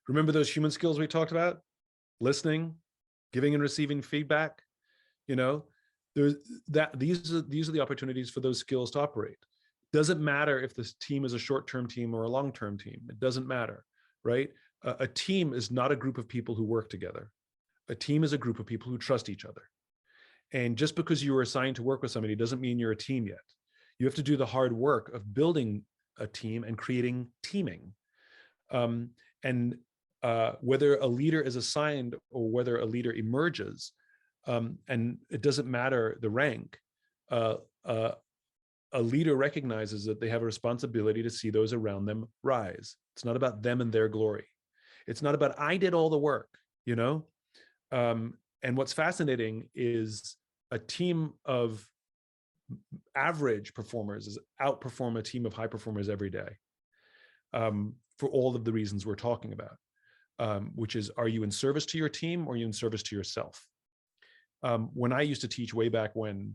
Remember those human skills we talked about? Listening, giving and receiving feedback. You know, these are the opportunities for those skills to operate. Doesn't matter if this team is a short-term team or a long-term team. It doesn't matter, right? A team is not a group of people who work together. A team is a group of people who trust each other. And just because you were assigned to work with somebody doesn't mean you're a team yet. You have to do the hard work of building a team and creating teaming. And whether a leader is assigned or whether a leader emerges, and it doesn't matter the rank, a leader recognizes that they have a responsibility to see those around them rise. It's not about them and their glory. It's not about, I did all the work, you know? And what's fascinating is a team of average performers outperform a team of high performers every day, for all of the reasons we're talking about, which is, are you in service to your team or are you in service to yourself? When I used to teach way back when,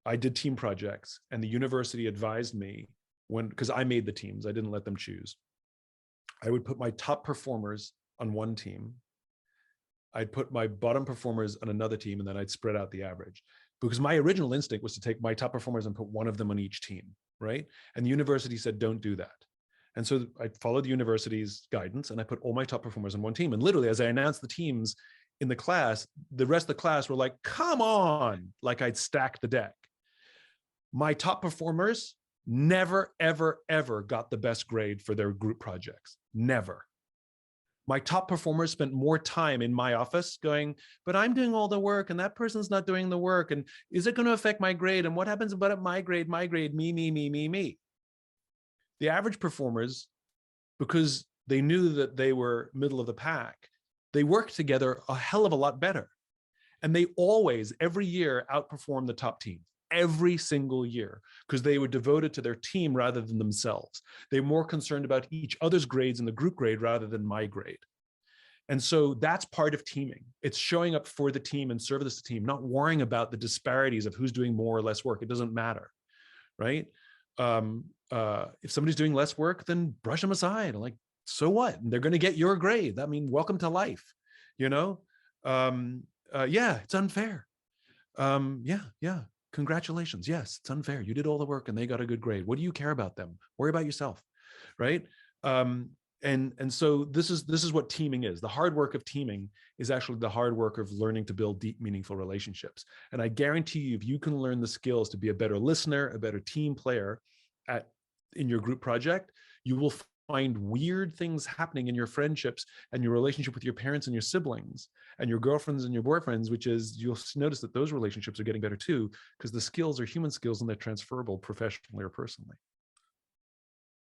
I did team projects, and the university advised me, because I made the teams, I didn't let them choose. I would put my top performers on one team. I'd put my bottom performers on another team, and then I'd spread out the average. Because my original instinct was to take my top performers and put one of them on each team, right? And the university said, don't do that. And so I followed the university's guidance, and I put all my top performers on one team. And literally, as I announced the teams in the class, the rest of the class were like, come on, like I'd stacked the deck. My top performers never, ever, ever got the best grade for their group projects. Never. My top performers spent more time in my office going, but I'm doing all the work and that person's not doing the work. And is it going to affect my grade? And what happens about my grade, me? The average performers, because they knew that they were middle of the pack, they worked together a hell of a lot better. And they always, every year, outperformed the top team. Every single year, because they were devoted to their team rather than themselves. They were more concerned about each other's grades and the group grade rather than my grade. And so that's part of teaming. It's showing up for the team and service to the team, not worrying about the disparities of who's doing more or less work. It doesn't matter, right? If somebody's doing less work, then brush them aside. Like, so what? They're going to get your grade. I mean, welcome to life, you know? Yeah, it's unfair. Yeah. Congratulations. Yes, it's unfair. You did all the work and they got a good grade. What do you care about them? Worry about yourself, right? And so this is what teaming is. The hard work of teaming is actually the hard work of learning to build deep, meaningful relationships. And I guarantee you, if you can learn the skills to be a better listener, a better team player in your group project, you will find weird things happening in your friendships and your relationship with your parents and your siblings and your girlfriends and your boyfriends, which is, you'll notice that those relationships are getting better too, because the skills are human skills and they're transferable professionally or personally.